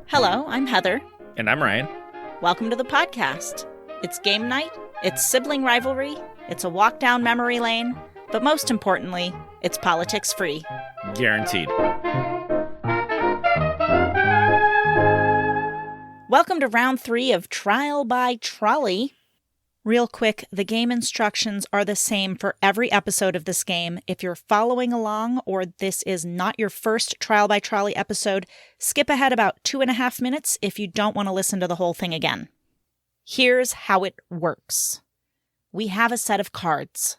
Hello, I'm Heather. And I'm Ryan. Welcome to the podcast. It's game night, it's sibling rivalry, it's a walk down memory lane, but most importantly, it's politics free. Guaranteed. Welcome to round 3 of Trial by Trolley. Real quick, the game instructions are the same for every episode of this game. If you're following along or this is not your first Trial by Trolley episode, skip ahead about 2.5 minutes if you don't want to listen to the whole thing again. Here's how it works. We have a set of cards.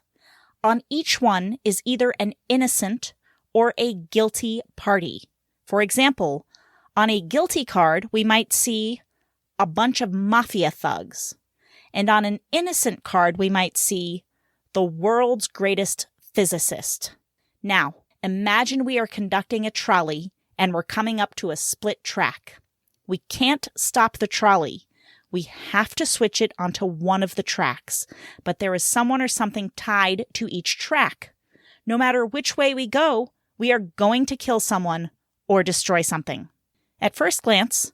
On each one is either an innocent or a guilty party. For example, on a guilty card, we might see a bunch of mafia thugs. And on an innocent card, we might see the world's greatest physicist. Now, imagine we are conducting a trolley and we're coming up to a split track. We can't stop the trolley. We have to switch it onto one of the tracks, but there is someone or something tied to each track. No matter which way we go, we are going to kill someone or destroy something. At first glance,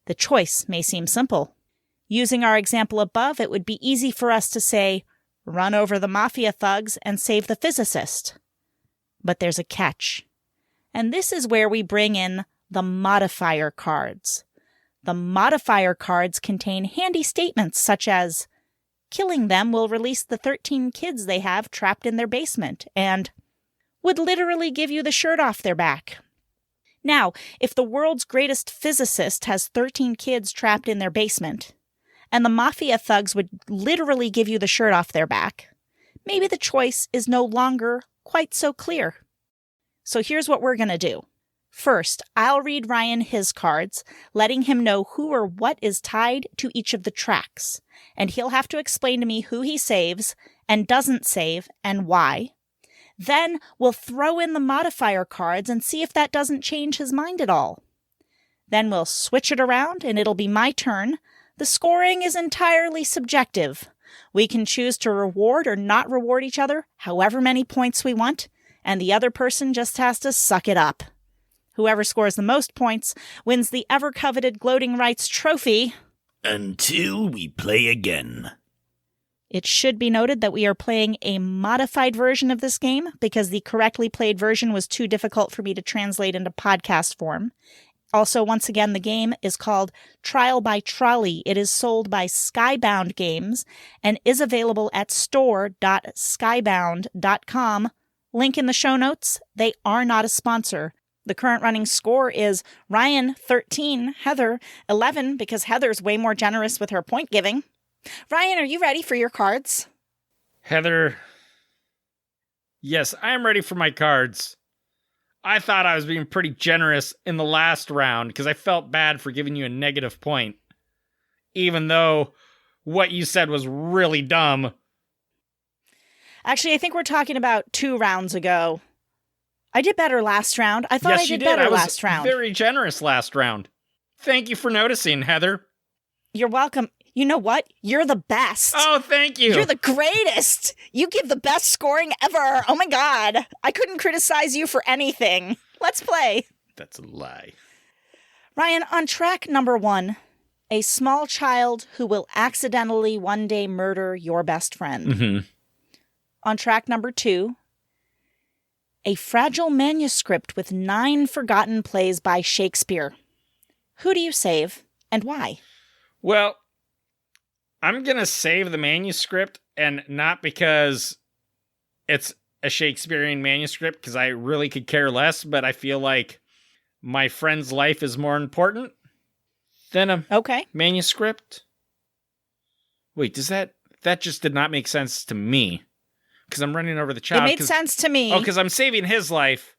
the choice may seem simple. Using our example above, it would be easy for us to say, run over the mafia thugs and save the physicist. But there's a catch. And this is where we bring in the modifier cards. The modifier cards contain handy statements such as, killing them will release the 13 kids they have trapped in their basement, and would literally give you the shirt off their back. Now, if the world's greatest physicist has 13 kids trapped in their basement, and the mafia thugs would literally give you the shirt off their back, maybe the choice is no longer quite so clear. So here's what we're going to do. First, I'll read Ryan his cards, letting him know who or what is tied to each of the tracks, and he'll have to explain to me who he saves and doesn't save and why. Then we'll throw in the modifier cards and see if that doesn't change his mind at all. Then we'll switch it around and it'll be my turn. The scoring is entirely subjective. We can choose to reward or not reward each other however many points we want, and the other person just has to suck it up. Whoever scores the most points wins the ever-coveted Gloating Rights trophy. Until we play again. It should be noted that we are playing a modified version of this game because the correctly played version was too difficult for me to translate into podcast form. Also, once again, the game is called Trial by Trolley. It is sold by Skybound Games and is available at store.skybound.com. Link in the show notes. They are not a sponsor. The current running score is Ryan 13, Heather 11, because Heather's way more generous with her point giving. Ryan, are you ready for your cards? Heather, yes, I am ready for my cards. I thought I was being pretty generous in the last round because I felt bad for giving you a negative point, even though what you said was really dumb. Actually, I think we're talking about 2 rounds ago. I did better last round. I thought I did better last round. Very generous last round. Thank you for noticing, Heather. You're welcome. You know what? You're the best. Oh, thank you. You're the greatest. You give the best scoring ever. Oh my God. I couldn't criticize you for anything. Let's play. That's a lie. Ryan, on track number 1, a small child who will accidentally one day murder your best friend. Mm-hmm. On track number 2, a fragile manuscript with 9 forgotten plays by Shakespeare. Who do you save and why? Well, I'm going to save the manuscript, and not because it's a Shakespearean manuscript, because I really could care less, but I feel like my friend's life is more important than a manuscript. Wait, that just did not make sense to me, because I'm running over the child. It made sense to me. Oh, because I'm saving his life.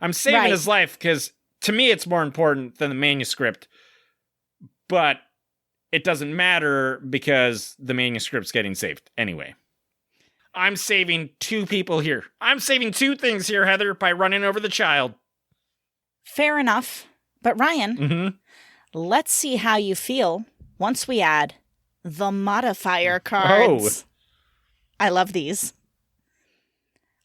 I'm saving his life, because to me it's more important than the manuscript. But it doesn't matter because the manuscript's getting saved anyway. I'm saving 2 people here. I'm saving 2 things here, Heather, by running over the child. Fair enough. But Ryan, let's see how you feel once we add the modifier cards. Oh. I love these.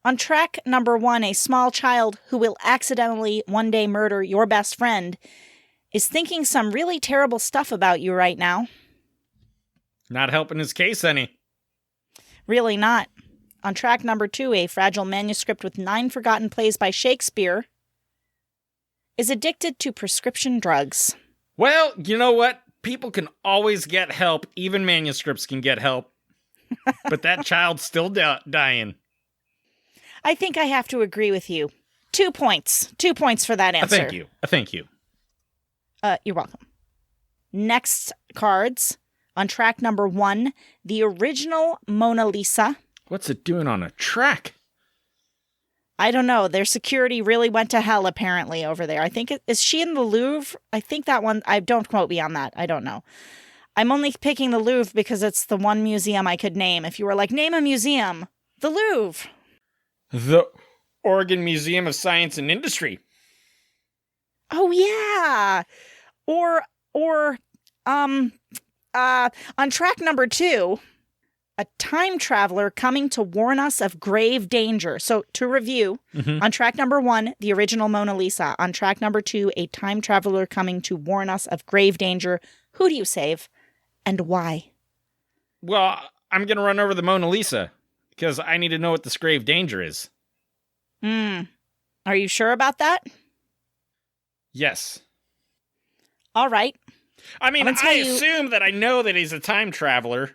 On track number 1, a small child who will accidentally one day murder your best friend is thinking some really terrible stuff about you right now. Not helping his case any. Really not. On track number 2, a fragile manuscript with 9 forgotten plays by Shakespeare is addicted to prescription drugs. Well, you know what? People can always get help. Even manuscripts can get help. But that child's still dying. I think I have to agree with you. 2 points. 2 points for that answer. Thank you. You're welcome. Next cards. On track number 1, the original Mona Lisa. What's it doing on a track? I don't know. Their security really went to hell, apparently, over there. I think, is she in the Louvre? I think that one, don't quote me on that. I don't know. I'm only picking the Louvre because it's the one museum I could name. If you were like, name a museum, the Louvre. The Oregon Museum of Science and Industry. Oh, yeah. Or, on track number 2, a time traveler coming to warn us of grave danger. So to review, on track number 1, the original Mona Lisa. On track number 2, a time traveler coming to warn us of grave danger. Who do you save and why? Well, I'm going to run over the Mona Lisa because I need to know what this grave danger is. Are you sure about that? Yes. All right. I mean, I assume that I know that he's a time traveler.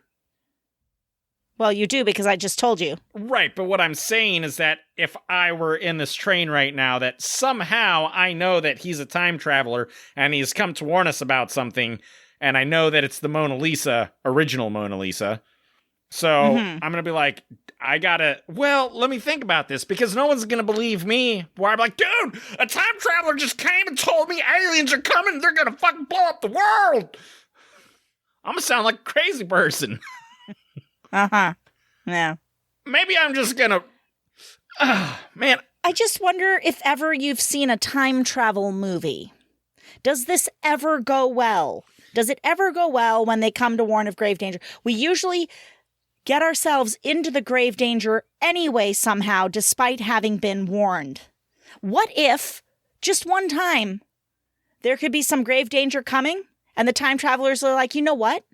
Well, you do because I just told you. Right, but what I'm saying is that if I were in this train right now, that somehow I know that he's a time traveler and he's come to warn us about something, and I know that it's the Mona Lisa, original Mona Lisa. So I'm going to be like, let me think about this because no one's going to believe me. Where I'm like, dude, a time traveler just came and told me aliens are coming. They're going to fucking blow up the world. I'm going to sound like a crazy person. Yeah. Maybe I'm just going to, man. I just wonder if ever you've seen a time travel movie. Does this ever go well? Does it ever go well when they come to warn of grave danger? We usually get ourselves into the grave danger anyway somehow, despite having been warned. What if, just one time, there could be some grave danger coming, and the time travelers are like, you know what?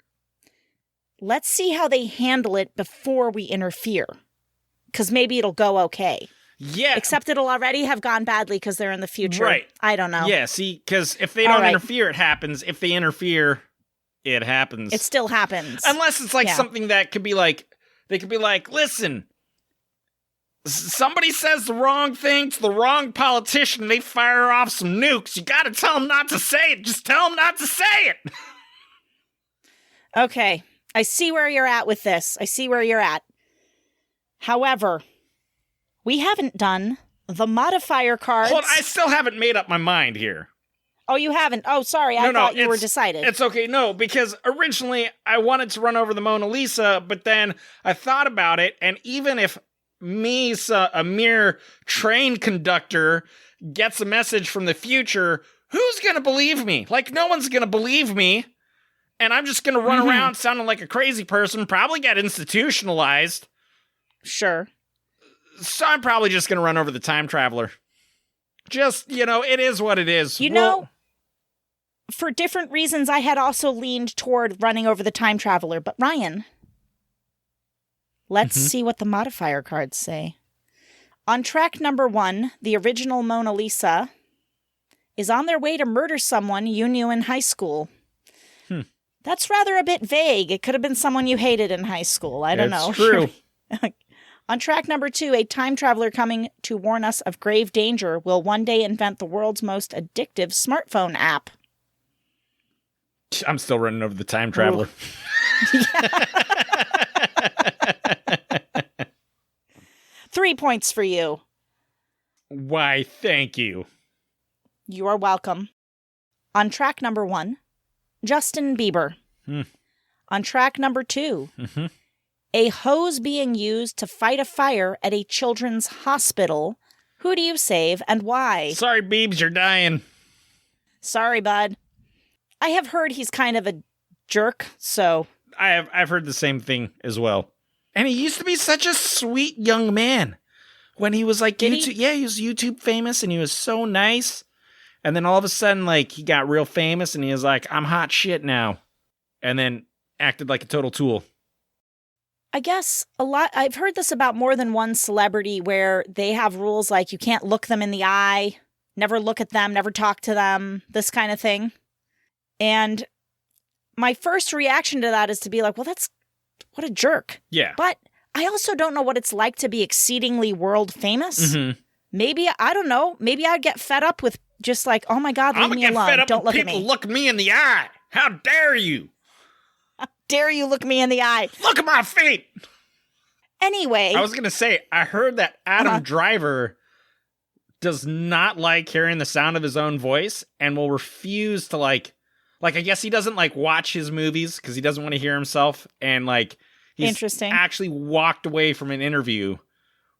Let's see how they handle it before we interfere. Because maybe it'll go okay. Yeah. Except it'll already have gone badly because they're in the future. Right. I don't know. Yeah, see, because if they don't interfere, it happens. If they interfere, it happens. It still happens. Unless it's like something that could be like, they could be like, listen, somebody says the wrong thing to the wrong politician, they fire off some nukes. You gotta tell them not to say it. Just tell them not to say it. Okay. I see where you're at with this. I see where you're at. However, we haven't done the modifier cards. Hold on, I still haven't made up my mind here. Oh, you haven't? Oh, sorry. I thought you were decided. It's okay. No, because originally I wanted to run over the Mona Lisa, but then I thought about it, and even if me, a mere train conductor, gets a message from the future, who's going to believe me? Like, no one's going to believe me. And I'm just going to run around sounding like a crazy person, probably get institutionalized. Sure. So I'm probably just going to run over the time traveler. Just, it is what it is. For different reasons, I had also leaned toward running over the time traveler. But Ryan, let's see what the modifier cards say. On track number 1, the original Mona Lisa is on their way to murder someone you knew in high school. That's rather a bit vague. It could have been someone you hated in high school. I don't know. It's true. On track number 2, a time traveler coming to warn us of grave danger will one day invent the world's most addictive smartphone app. I'm still running over the time traveler. 3 points for you. Why, thank you. You are welcome. On track number 1, Justin Bieber. On track number 2, a hose being used to fight a fire at a children's hospital. Who do you save and why? Sorry, Biebs, you're dying. Sorry, bud. I have heard he's kind of a jerk, so... I've heard the same thing as well. And he used to be such a sweet young man. When he was like Did YouTube, he? he was YouTube famous and he was so nice. And then all of a sudden, like, he got real famous and he was like, I'm hot shit now. And then acted like a total tool. I guess I've heard this about more than one celebrity where they have rules like you can't look them in the eye, never look at them, never talk to them, this kind of thing. And my first reaction to that is to be like, well, what a jerk. Yeah. But I also don't know what it's like to be exceedingly world famous. Mm-hmm. Maybe, I don't know, maybe I'd get fed up with just like, oh my God, leave me alone. Don't look at me. People look me in the eye. How dare you? Dare you look me in the eye. Look at my feet. Anyway. I was going to say, I heard that Adam Driver does not like hearing the sound of his own voice and will refuse to like I guess he doesn't like watch his movies because he doesn't want to hear himself. And like, he's Interesting. actually walked away from an interview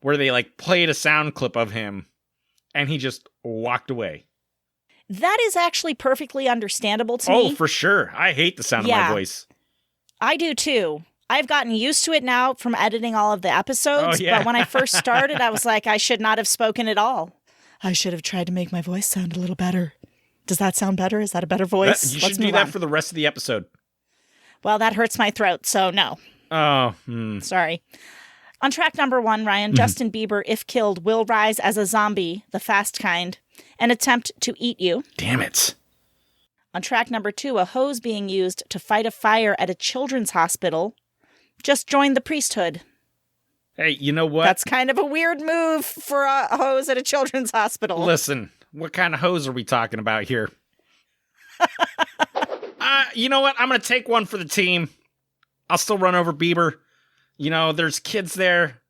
where they like played a sound clip of him and he just walked away. That is actually perfectly understandable to me. Oh, for sure. I hate the sound of my voice. I do too. I've gotten used to it now from editing all of the episodes. Oh, yeah. But when I first started, I was like, I should not have spoken at all. I should have tried to make my voice sound a little better. Does that sound better? Is that a better voice? You should do that for the rest of the episode. Well, that hurts my throat, so no. Oh, Sorry. On track number 1, Ryan, Justin Bieber, if killed, will rise as a zombie, the fast kind, and attempt to eat you. Damn it. On track number 2, a hose being used to fight a fire at a children's hospital just joined the priesthood. Hey, you know what? That's kind of a weird move for a hose at a children's hospital. Listen, what kind of hose are we talking about here? You know what? I'm going to take one for the team. I'll still run over Bieber. You know, there's kids there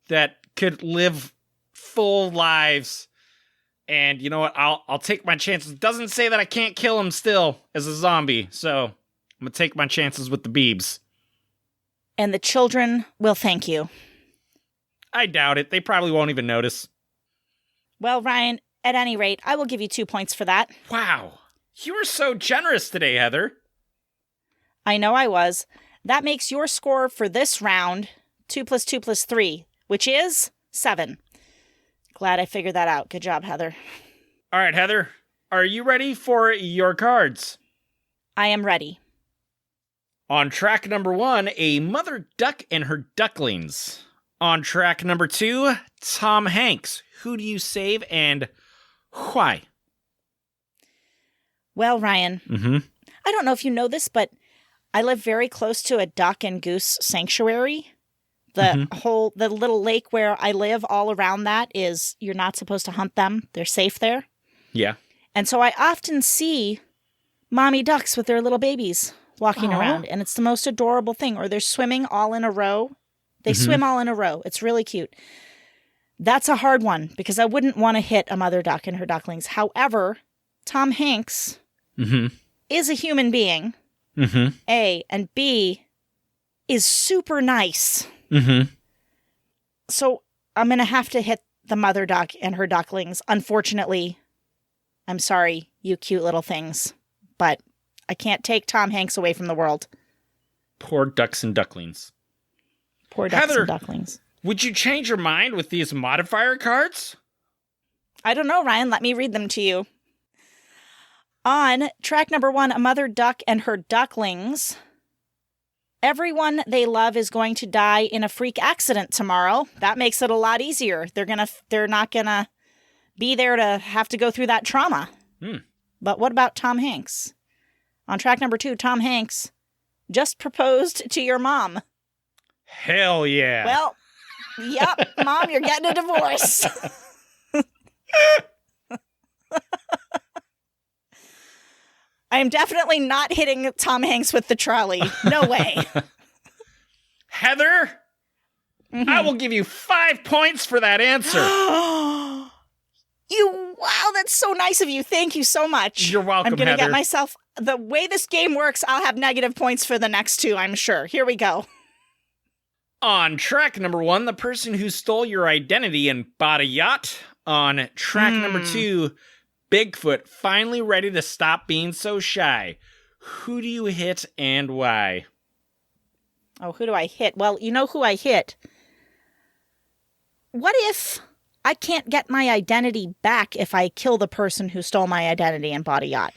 that could live full lives. And you know what? I'll take my chances. It doesn't say that I can't kill him still as a zombie. So I'm going to take my chances with the Biebs. And the children will thank you. I doubt it. They probably won't even notice. Well, Ryan, at any rate, I will give you 2 points for that. Wow. You were so generous today, Heather. I know I was. That makes your score for this round 2 + 2 + 3, which is 7. Glad I figured that out. Good job, Heather. All right, Heather. Are you ready for your cards? I am ready. On track number 1, a mother duck and her ducklings. On track number 2, Tom Hanks. Who do you save and why? Well, Ryan, I don't know if you know this, but I live very close to a duck and goose sanctuary. The little lake where I live, all around that is you're not supposed to hunt them. They're safe there. Yeah. And so I often see mommy ducks with their little babies walking around, and it's the most adorable thing. Or they're swimming all in a row. They swim all in a row. It's really cute. That's a hard one because I wouldn't want to hit a mother duck and her ducklings. However, Tom Hanks is a human being, A, and B, is super nice. So I'm going to have to hit the mother duck and her ducklings. Unfortunately, I'm sorry, you cute little things, but I can't take Tom Hanks away from the world. Poor ducks and ducklings. Poor ducks Heather, and ducklings. Would you change your mind with these modifier cards? I don't know, Ryan. Let me read them to you. On track number 1, a mother duck and her ducklings. Everyone they love is going to die in a freak accident tomorrow. That makes it a lot easier. They're not gonna be there to have to go through that trauma. But what about Tom Hanks? On track number 2, Tom Hanks just proposed to your mom. Hell yeah. Well, yep, Mom, you're getting a divorce. I am definitely not hitting Tom Hanks with the trolley. No way. Heather, I will give you 5 points for that answer. Wow, that's so nice of you. Thank you so much. You're welcome, I'm going to Heather. get myself, the way this game works, I'll have negative points for the next 2, I'm sure. Here we go. On track number 1, the person who stole your identity and bought a yacht. On track number 2, Bigfoot finally ready to stop being so shy. Who do you hit and why? Oh, who do I hit? Well, you know who I hit. what if I can't get my identity back if I kill the person who stole my identity and bought a yacht?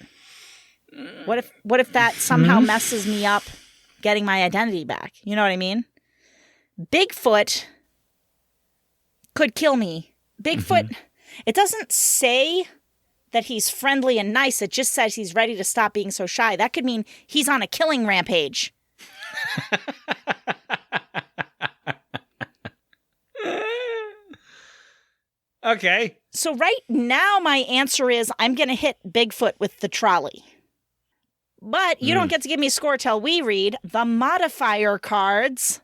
What if that somehow messes me up getting my identity back? You know what I mean? Bigfoot could kill me. Bigfoot, it doesn't say that he's friendly and nice. It just says he's ready to stop being so shy. That could mean he's on a killing rampage. Okay. So right now my answer is I'm going to hit Bigfoot with the trolley. But you don't get to give me a score till we read the modifier cards.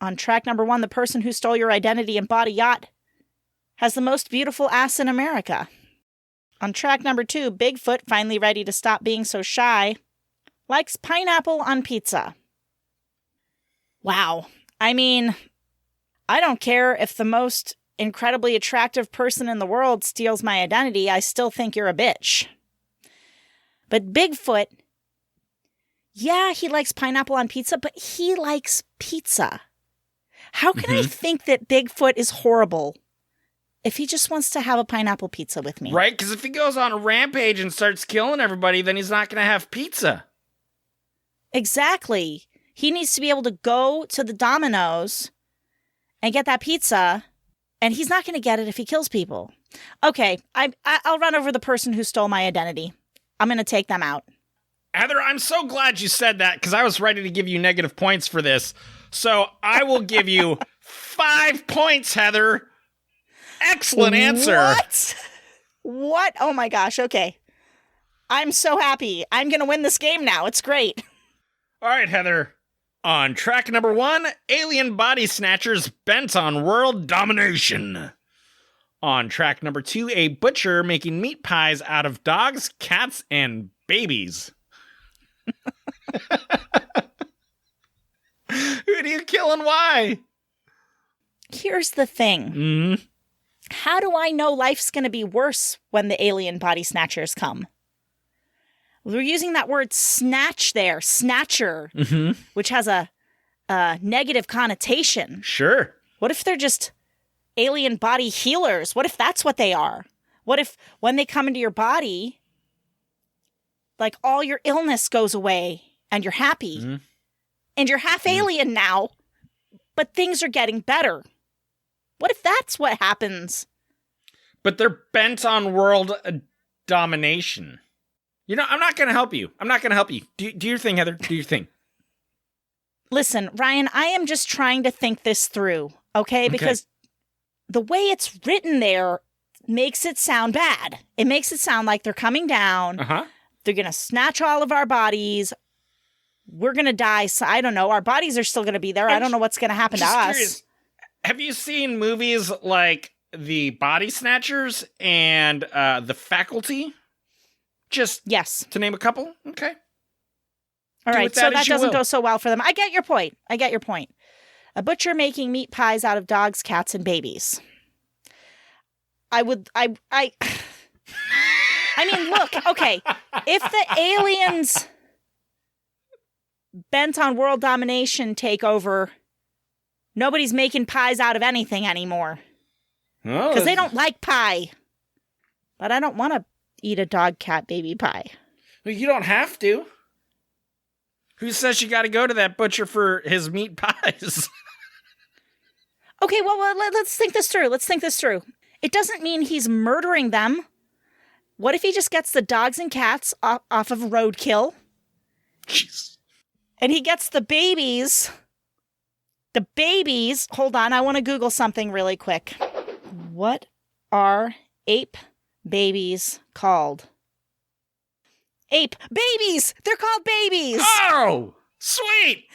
On track number 1, the person who stole your identity and bought a yacht has the most beautiful ass in America. On track number 2, Bigfoot, finally ready to stop being so shy, likes pineapple on pizza. Wow. I mean, I don't care if the most incredibly attractive person in the world steals my identity. I still think you're a bitch. But Bigfoot, yeah, he likes pineapple on pizza, but he likes pizza. How can I think that Bigfoot is horrible if he just wants to have a pineapple pizza with me? Right, because if he goes on a rampage and starts killing everybody, then he's not going to have pizza. Exactly. He needs to be able to go to the Domino's and get that pizza, and he's not going to get it if he kills people. Okay, I'll run over the person who stole my identity. I'm going to take them out. Heather, I'm so glad you said that because I was ready to give you negative points for this. So I will give you 5 points, Heather. Excellent answer. What? Oh my gosh. Okay. I'm so happy. I'm going to win this game now. It's great. All right, Heather. On track number 1, alien body snatchers bent on world domination. On track number 2, a butcher making meat pies out of dogs, cats, and babies. Who do you kill and why? Here's the thing. How do I know life's going to be worse when the alien body snatchers come? We're using that word snatch there, snatcher, which has a negative connotation. Sure. What if they're just alien body healers? What if that's what they are? What if when they come into your body, like all your illness goes away and you're happy and you're half alien now, but things are getting better? What if that's what happens? But they're bent on world domination. You know, I'm not going to help you. Do your thing, Heather. Do your thing. Listen, Ryan, I am just trying to think this through, okay? Because the way it's written there makes it sound bad. It makes it sound like they're coming down. They're going to snatch all of our bodies. We're going to die. So I don't know. Our bodies are still going to be there. I don't know what's going to happen to us. Curious. Have you seen movies like The Body Snatchers and The Faculty? Just to name a couple. Okay. All right. So that doesn't go so well for them. I get your point. A butcher making meat pies out of dogs, cats, and babies. I mean, look, okay. If the aliens bent on world domination take over, nobody's making pies out of anything anymore. Because they don't like pie. But I don't want to eat a dog, cat, baby pie. Well, you don't have to. Who says you got to go to that butcher for his meat pies? Okay, well, let's think this through. It doesn't mean he's murdering them. What if he just gets the dogs and cats off of roadkill? Jeez. And he gets the babies. The babies, hold on, I want to Google something really quick. What are ape babies called? Ape babies! They're called babies! Oh! Sweet!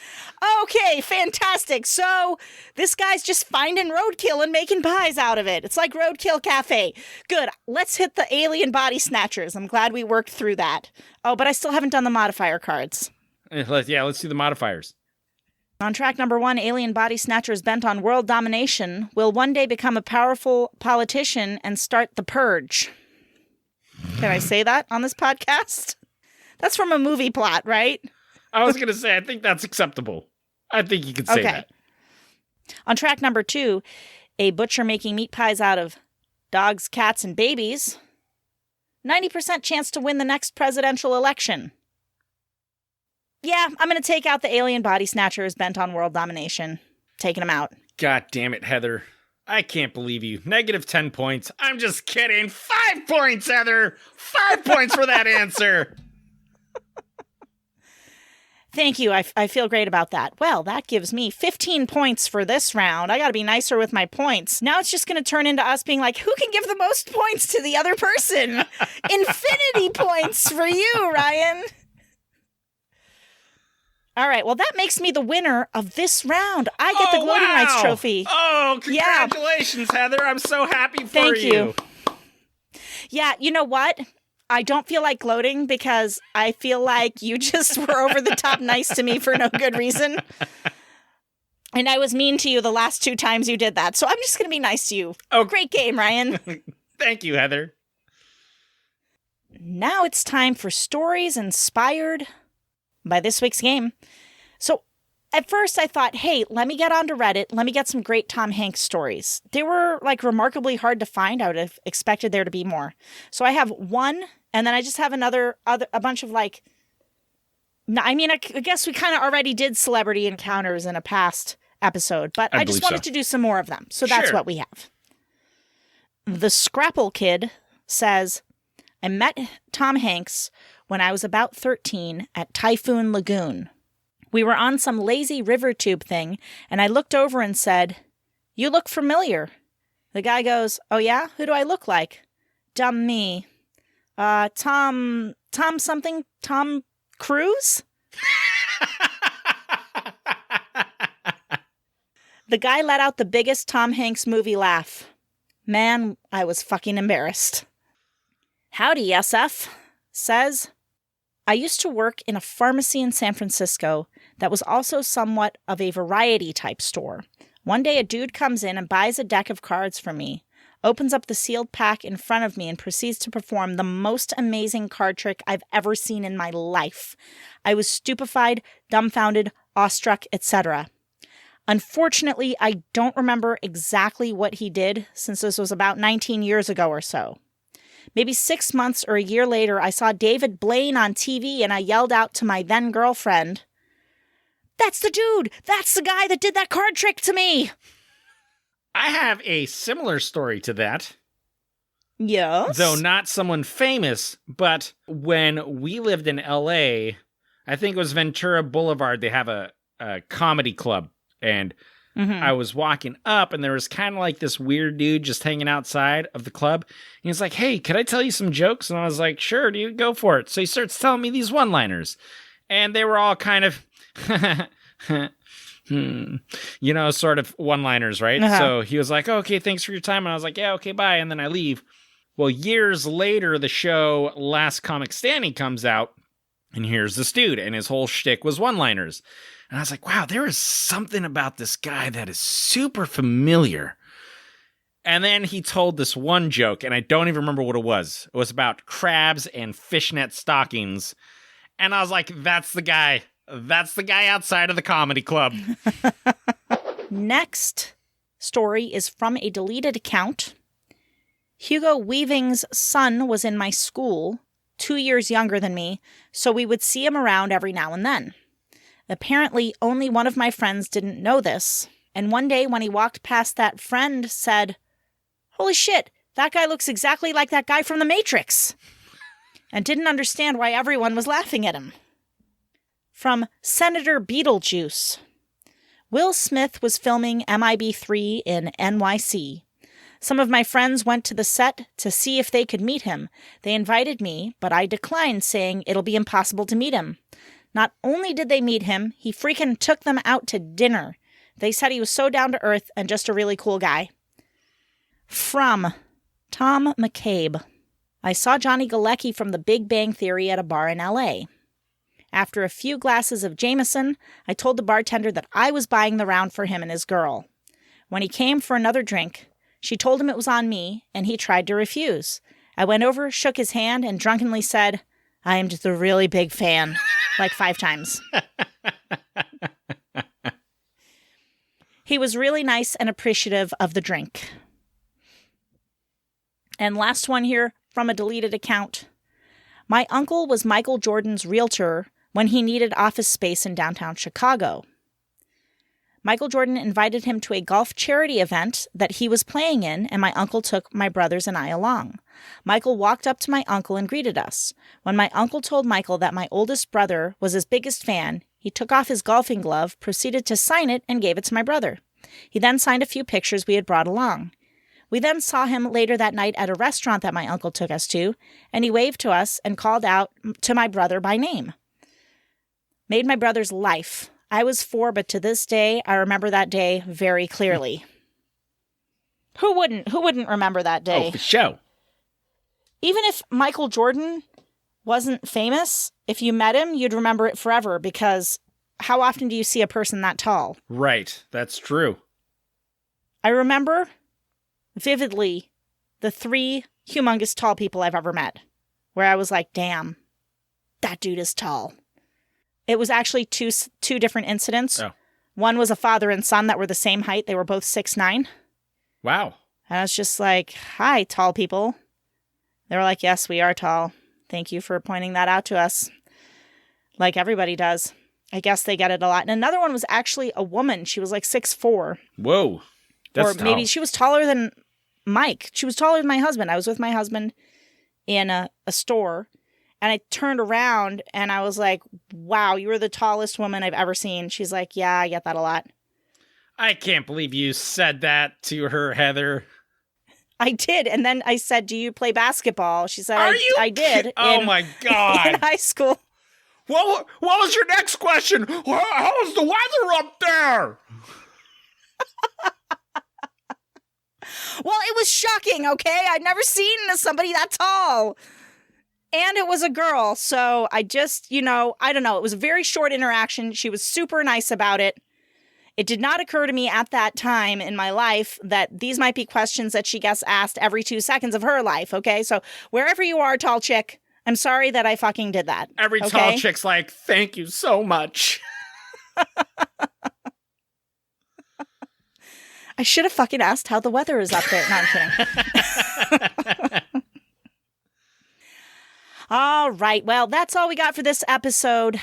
Okay, fantastic. So this guy's just finding roadkill and making pies out of it. It's like Roadkill Cafe. Good. Let's hit the alien body snatchers. I'm glad we worked through that. Oh, but I still haven't done the modifier cards. Yeah, let's do the modifiers. On track number 1, alien body snatchers bent on world domination will one day become a powerful politician and start the purge. Can I say that on this podcast? That's from a movie plot, right? I was going to say, I think that's acceptable. I think you can say that. On track number 2, a butcher making meat pies out of dogs, cats, and babies. 90% chance to win the next presidential election. Yeah, I'm going to take out the alien body snatchers bent on world domination. Taking them out. God damn it, Heather. I can't believe you. -10 points. I'm just kidding. 5 points, Heather. 5 points for that answer. Thank you. I feel great about that. Well, that gives me 15 points for this round. I got to be nicer with my points. Now it's just going to turn into us being like, who can give the most points to the other person? Infinity points for you, Ryan. All right. Well, that makes me the winner of this round. I get the Gloating Rights trophy. Oh, congratulations, Heather. I'm so happy for Thank you. Yeah, you know what? I don't feel like gloating because I feel like you just were over the top nice to me for no good reason. And I was mean to you the last 2 times you did that. So I'm just going to be nice to you. Oh, great game, Ryan. Thank you, Heather. Now it's time for stories inspired by this week's game. So at first I thought, hey, let me get onto Reddit. Let me get some great Tom Hanks stories. They were like remarkably hard to find. I would have expected there to be more. So I have one, and then I just have a bunch of like, I mean, I guess we kind of already did celebrity encounters in a past episode, but I just wanted to do some more of them. So that's what we have. The Scrapple Kid says, I met Tom Hanks when I was about 13 at Typhoon Lagoon. We were on some lazy river tube thing, and I looked over and said, "You look familiar." The guy goes, "Oh yeah? Who do I look like?" "Dumb me. Tom something? Tom Cruise?" The guy let out the biggest Tom Hanks movie laugh. Man, I was fucking embarrassed. Howdy, SF says, I used to work in a pharmacy in San Francisco that was also somewhat of a variety type store. One day a dude comes in and buys a deck of cards from me, opens up the sealed pack in front of me and proceeds to perform the most amazing card trick I've ever seen in my life. I was stupefied, dumbfounded, awestruck, etc. Unfortunately, I don't remember exactly what he did since this was about 19 years ago or so. Maybe 6 months or a year later, I saw David Blaine on TV and I yelled out to my then girlfriend, "That's the dude! That's the guy that did that card trick to me!" I have a similar story to that. Yes? Though not someone famous, but when we lived in LA, I think it was Ventura Boulevard, they have a comedy club. And I was walking up and there was kind of like this weird dude just hanging outside of the club. And he's like, "Hey, could I tell you some jokes?" And I was like, "Sure, dude, go for it." So he starts telling me these one-liners. And they were all kind of, sort of one-liners, right? Uh-huh. So he was like, "Okay, thanks for your time." And I was like, "Yeah, okay, bye." And then I leave. Well, years later, the show Last Comic Standing comes out. And here's this dude. And his whole shtick was one-liners. And I was like, wow, there is something about this guy that is super familiar. And then he told this one joke, and I don't even remember what it was. It was about crabs and fishnet stockings. And I was like, that's the guy. That's the guy outside of the comedy club. Next story is from a deleted account. Hugo Weaving's son was in my school, 2 years younger than me, so we would see him around every now and then. Apparently, only one of my friends didn't know this, and one day when he walked past, that friend said, "Holy shit, that guy looks exactly like that guy from The Matrix," and didn't understand why everyone was laughing at him. From Senator Beetlejuice. Will Smith was filming MIB3 in NYC. Some of my friends went to the set to see if they could meet him. They invited me, but I declined, saying it'll be impossible to meet him. Not only did they meet him, he freaking took them out to dinner. They said he was so down to earth and just a really cool guy. From Tom McCabe. I saw Johnny Galecki from The Big Bang Theory at a bar in L.A. After a few glasses of Jameson, I told the bartender that I was buying the round for him and his girl. When he came for another drink, she told him it was on me, and he tried to refuse. I went over, shook his hand, and drunkenly said, "I am just a really big fan," like 5 times. He was really nice and appreciative of the drink. And last one here from a deleted account. My uncle was Michael Jordan's realtor when he needed office space in downtown Chicago. Michael Jordan invited him to a golf charity event that he was playing in, and my uncle took my brothers and I along. Michael walked up to my uncle and greeted us. When my uncle told Michael that my oldest brother was his biggest fan, he took off his golfing glove, proceeded to sign it, and gave it to my brother. He then signed a few pictures we had brought along. We then saw him later that night at a restaurant that my uncle took us to, and he waved to us and called out to my brother by name. Made my brother's life. I was 4, but to this day, I remember that day very clearly. Who wouldn't remember that day? Oh, for sure. Even if Michael Jordan wasn't famous, if you met him, you'd remember it forever, because how often do you see a person that tall? Right, that's true. I remember vividly the 3 humongous tall people I've ever met, where I was like, damn, that dude is tall. It was actually two different incidents. Oh. One was a father and son that were the same height. They were both 6'9". Wow. And I was just like, hi, tall people. They were like, yes, we are tall. Thank you for pointing that out to us. Like everybody does. I guess they get it a lot. And another one was actually a woman. She was like 6'4". Whoa. That's or tall. maybe she was taller than Mike. She was taller than my husband. I was with my husband in a store. And I turned around and I was like, wow, you were the tallest woman I've ever seen. She's like, yeah, I get that a lot. I can't believe you said that to her, Heather. I did. And then I said, do you play basketball? She said, I did. Oh, my God. In high school. What was your next question? How's the weather up there? Well, it was shocking, okay? I'd never seen somebody that tall. And it was a girl, so I just, I don't know. It was a very short interaction. She was super nice about it. It did not occur to me at that time in my life that these might be questions that she gets asked every 2 seconds of her life, okay? So wherever you are, tall chick, I'm sorry that I fucking did that. Every tall chick's like, thank you so much. I should have fucking asked how the weather is up there. No, I'm kidding. All right. Well, that's all we got for this episode.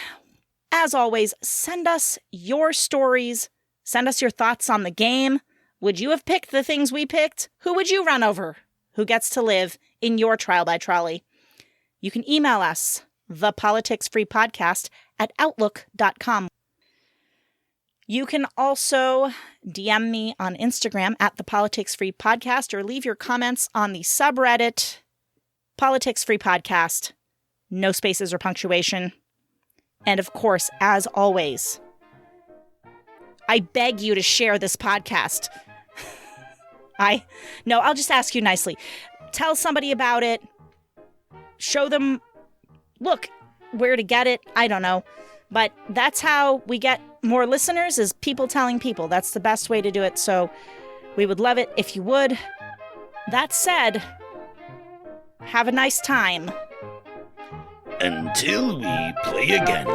As always, send us your stories. Send us your thoughts on the game. Would you have picked the things we picked? Who would you run over? Who gets to live in your trial by trolley? You can email us, thepoliticsfreepodcast@outlook.com. You can also DM me on Instagram @thepoliticsfreepodcast or leave your comments on the subreddit Politics Free Podcast. No spaces or punctuation. And of course, as always, I beg you to share this podcast. I'll just ask you nicely. Tell somebody about it. Show them, look, where to get it. I don't know. But that's how we get more listeners, is people telling people. That's the best way to do it. So we would love it if you would. That said, have a nice time. Until we play again.